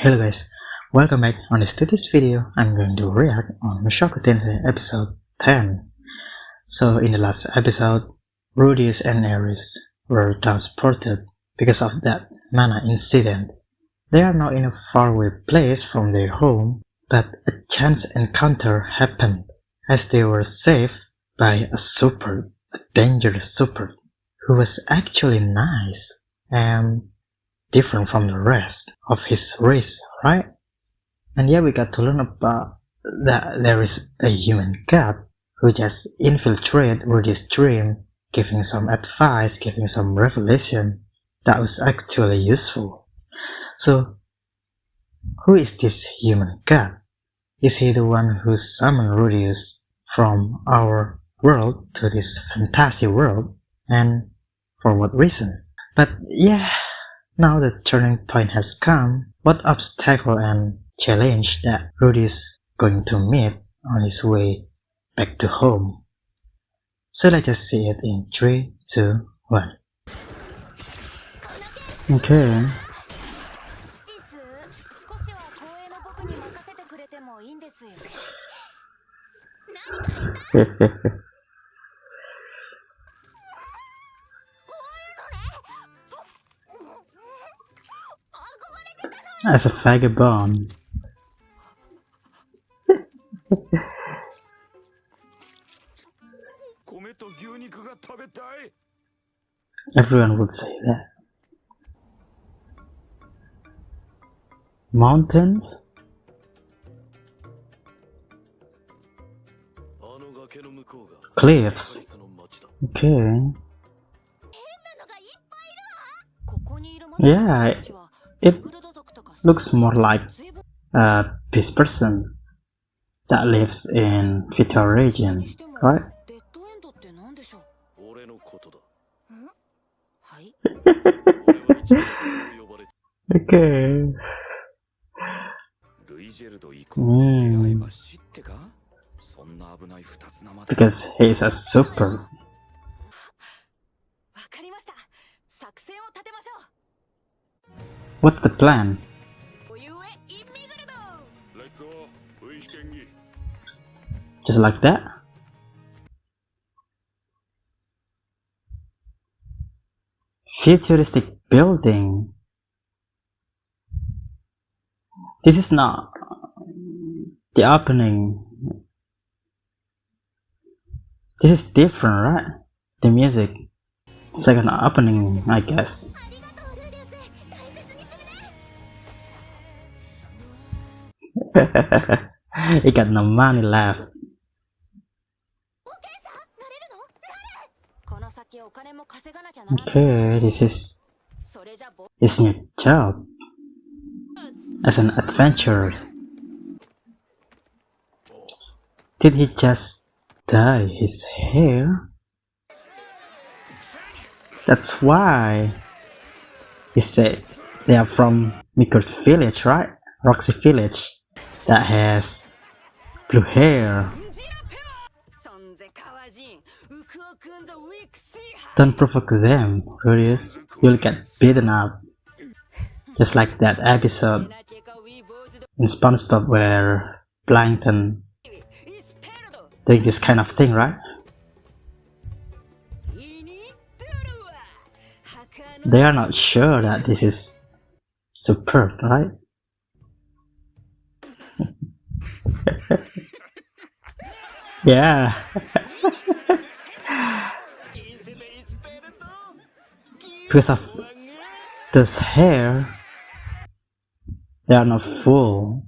Hello guys, welcome back. On today's video, I'm going to react on Mushoku Tensei episode 10. So in the last episode, Rudeus and Eris were transported because of that mana incident. They are now in a faraway place from their home, but a chance encounter happened as they were saved by a dangerous super, who was actually nice and different from the rest of his race, right? And yeah, we got to learn about that there is a human god who just infiltrated Rudeus' dream, giving some advice, giving some revelation that was actually useful. So, who is this human god? Is he the one who summoned Rudeus from our world to this fantasy world? And for what reason? But yeah, now the turning point has come. What obstacle and challenge that Rudeus going to meet on his way back to home? So let's just see it in 3, 2, 1. Okay. As a vagabond. Everyone would say that. Mountains? Cliffs? Okay. Yeah, it looks more like a peace person that lives in Vital region, right? Okay. Because he is a super. What's the plan? Just like that? Futuristic building. This is not the opening. This is different, right? The music. Second opening, I guess. He got no money left. Okay, this is his new job as an adventurer. Did he just dye his hair? That's why he said they are from Mikurt village, right? Roxy village that has blue hair. Don't provoke them, Rudeus. You'll get beaten up. Just like that episode in SpongeBob where Plankton doing this kind of thing, right? They are not sure that this is superb, right? Yeah. Because of this hair, they are not full.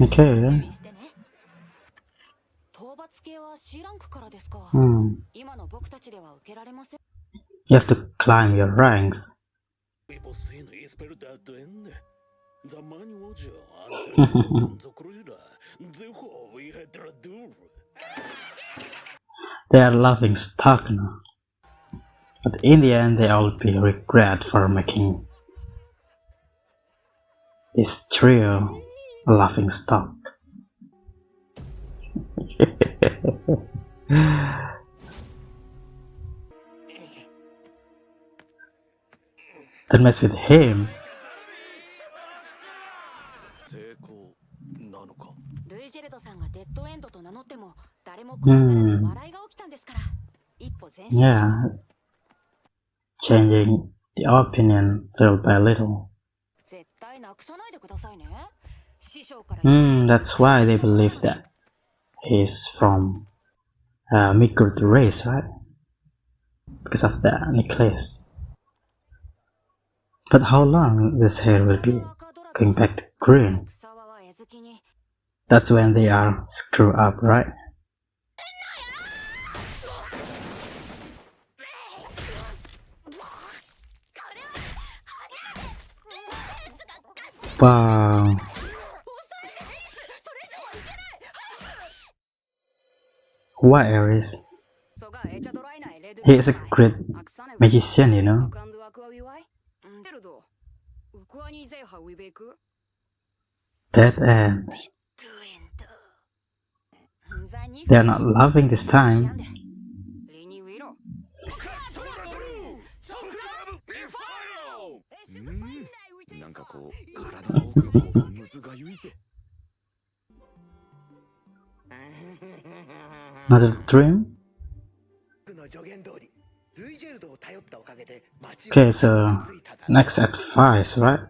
Okay. You have to climb your ranks. They are laughing stock now. But in the end, they all be regret for making this trio a laughing stock. Don't mess with him. Yeah, changing the opinion little by little. That's why they believe that he's from a migrant race, right? Because of the necklace. But how long this hair will be going back to green? That's when they are screwed up, right? Wow. Why Eris? He is a great magician, you know. Dead end. They are not laughing this time. Another dream? Okay, so next advice, right?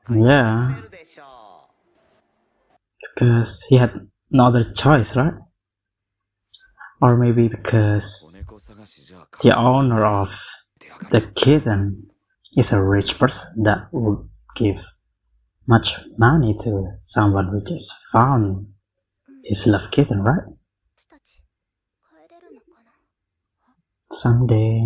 Yeah, because he had no other choice, right? Or maybe because the owner of the kitten is a rich person that would give much money to someone who just found his love kitten, right? Someday.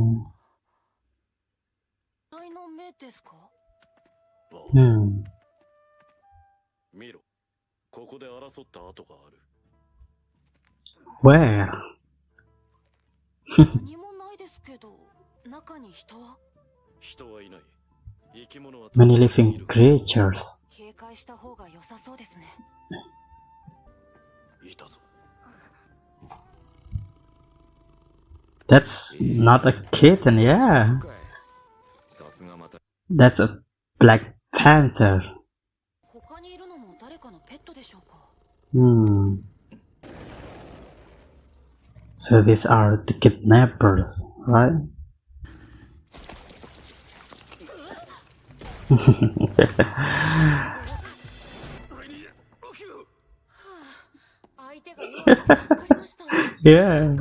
Where? Many living creatures. That's not a kitten, yeah. That's a black panther. So these are the kidnappers, right? Yeah.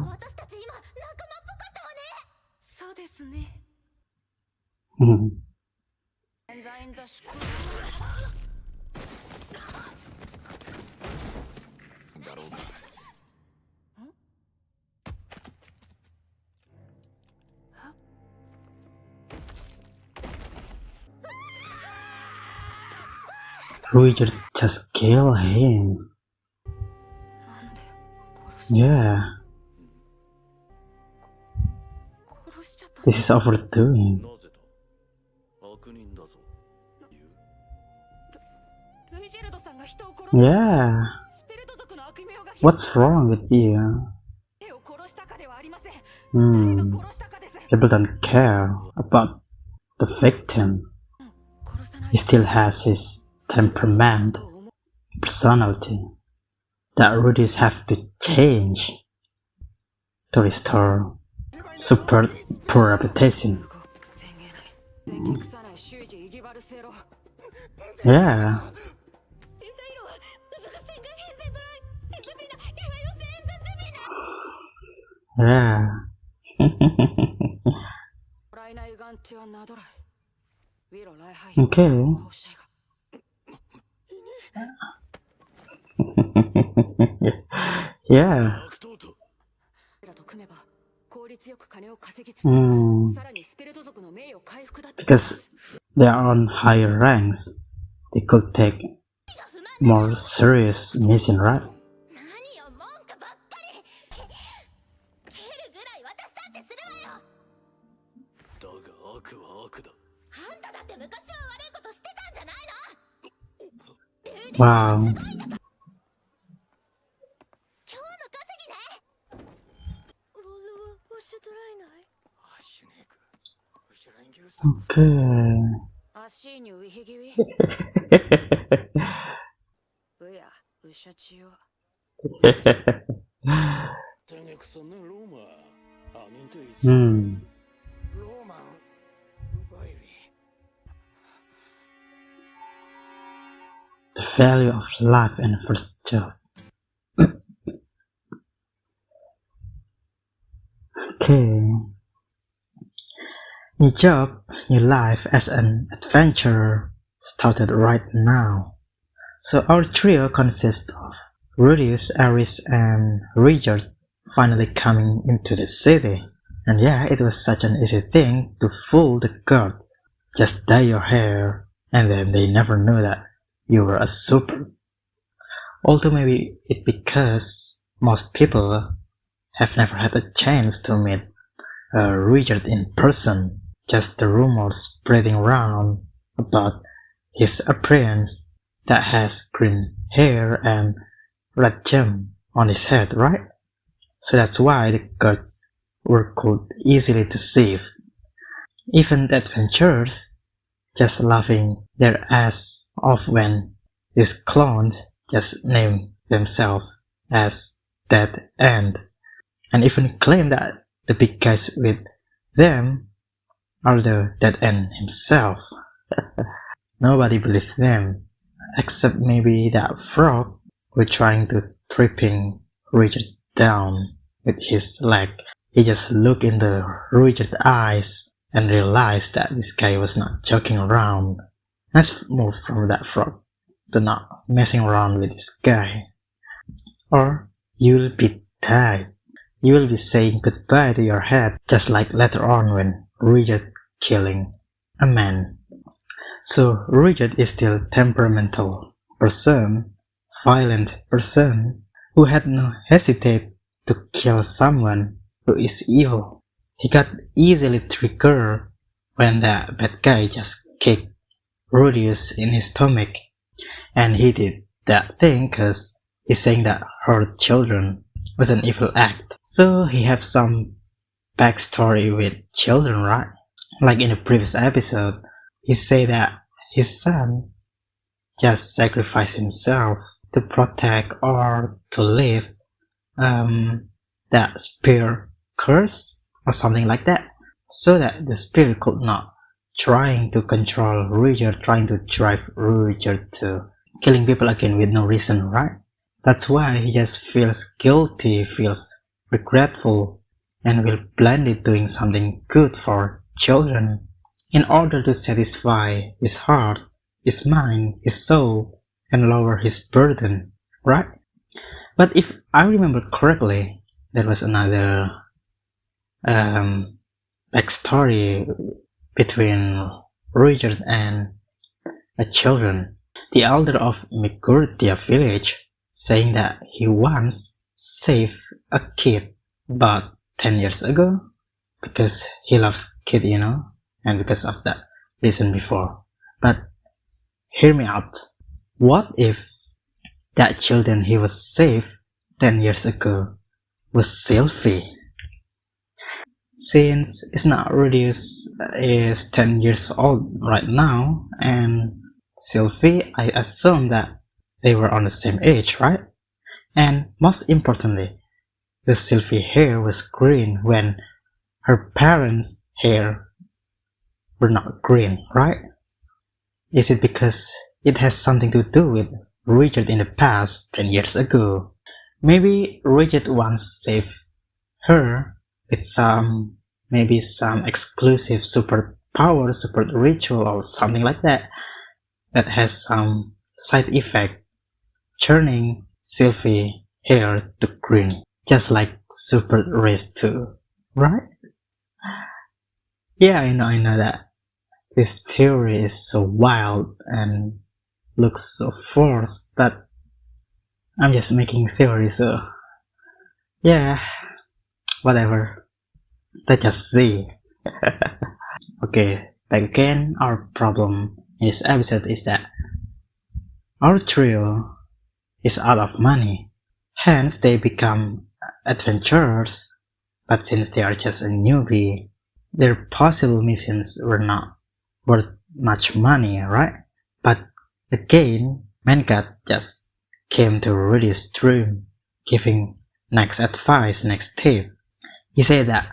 Ruijerd just kill him. Yeah. This is overdoing. Yeah. What's wrong with you? People don't care about the victim. He still has his temperament, personality, that Rudeus have to change to restore super poor reputation. Yeah. Yeah. Okay. Yeah. Because they are on higher ranks, they could take more serious mission, right? Wow. Okay. Hmm. The value of life and first job. Okay. Your job, your life as an adventurer started right now. So our trio consists of Rudeus, Eris, and Ruijerd finally coming into the city. And yeah, it was such an easy thing to fool the guards. Just dye your hair, and then they never knew that you were a super. Although maybe it's because most people have never had a chance to meet Ruijerd in person. Just the rumors spreading around about his appearance that has green hair and red gem on his head, right? So that's why the guards were could easily deceived. Even the adventurers just laughing their ass off when these clones just name themselves as Dead End, and even claim that the big guys with them are the Dead End himself. Nobody believed them, except maybe that frog who trying to tripping Ruijerd down with his leg. He just looked in the Ruijerd's eyes and realized that this guy was not joking around. Let's move from that frog to not messing around with this guy. Or you'll be dead. You will be saying goodbye to your head, just like later on when Ruijerd killing a man. So Ruijerd is still temperamental person, violent person, who had no hesitate to kill someone who is evil. He got easily triggered when that bad guy just kicked Rudeus in his stomach, and he did that thing cause he's saying that hurt children was an evil act. So he have some backstory with children, right? Like in the previous episode, he say that his son just sacrificed himself to protect or to lift that spear curse or something like that, so that the spirit could not trying to control Ruijerd, trying to drive Ruijerd to killing people again with no reason, right? That's why he just feels guilty, feels regretful, and will blindly doing something good for children in order to satisfy his heart, his mind, his soul, and lower his burden, right? But if I remember correctly, there was another backstory between Ruijerd and the children. The elder of Migurtia village saying that he once saved a kid about 10 years ago because he loves kid, and because of that reason before. But hear me out. What if that children he was saved 10 years ago was Sylvie? Since it's not Rudeus is 10 years old right now, and Sylvie, I assume that they were on the same age, right? And most importantly, the Sylvie hair was green when her parents' hair were not green, right? Is it because it has something to do with Ruijerd in the past 10 years ago? Maybe Ruijerd once saved her with maybe some exclusive super power, super ritual or something like that has some side effect, turning Sylvie hair to green, just like super race too, right? Yeah, I know that this theory is so wild and looks so forced, but I'm just making theory, so yeah, whatever. Let's just see. Okay, back again. Our problem in this episode is that our trio is out of money. Hence, they become adventurers. But since they are just a newbie, their possible missions were not worth much money, right? But again, Mancat just came to Rudeus' dream, giving next advice, next tip. He said that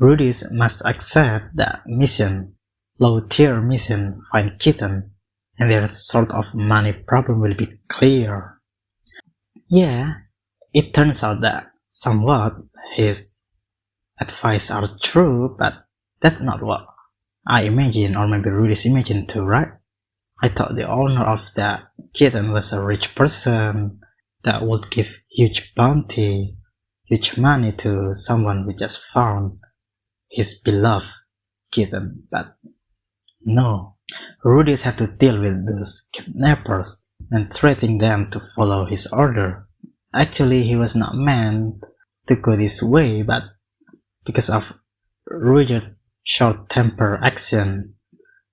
Rudeus must accept the mission, low-tier mission, find kitten, and their sort of money problem will be clear. Yeah, it turns out that somewhat his advice are true, but that's not what I imagine, or maybe Rudeus imagined too, right? I thought the owner of the kitten was a rich person that would give huge bounty, huge money to someone who just found his beloved kitten, but no. Rudeus had to deal with those kidnappers and threatening them to follow his order. Actually, he was not meant to go this way, but because of Ruijerd's short-tempered action,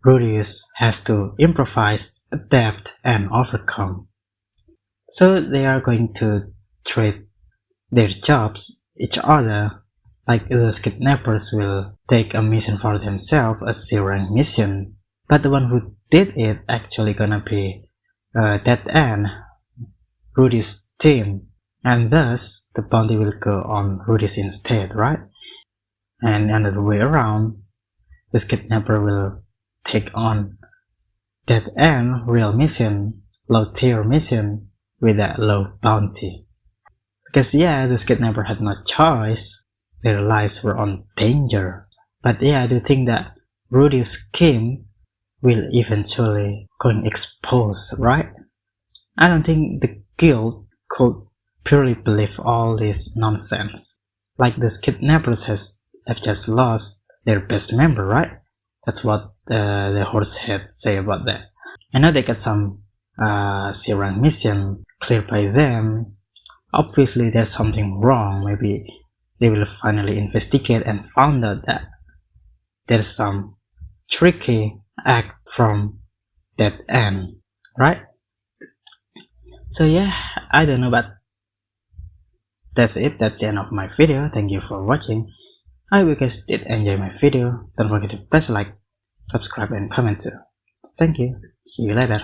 Rudeus has to improvise, adapt, and overcome. So they are going to trade their jobs each other. Like those kidnappers will take a mission for themselves, a C-rank mission, but the one who did it actually gonna be dead end, Rudeus' team, and thus the bounty will go on Rudeus instead, right? And another way around, this kidnapper will take on dead end real mission, low tier mission with that low bounty. Because yeah, this kidnapper had no choice, their lives were on danger. But yeah, I do think that Rudeus' scheme will eventually going exposed, right? I don't think the guild could purely believe all this nonsense. Like these kidnappers have just lost their best member, right? That's what the horsehead say about that. I know they got some C-rank mission cleared by them. Obviously there's something wrong. Maybe they will finally investigate and found out that there's some tricky act from that end, right? So yeah, I don't know, but that's it. That's the end of my video. Thank you for watching. I hope you guys did enjoy my video. Don't forget to press like, subscribe, and comment too. Thank you. See you later.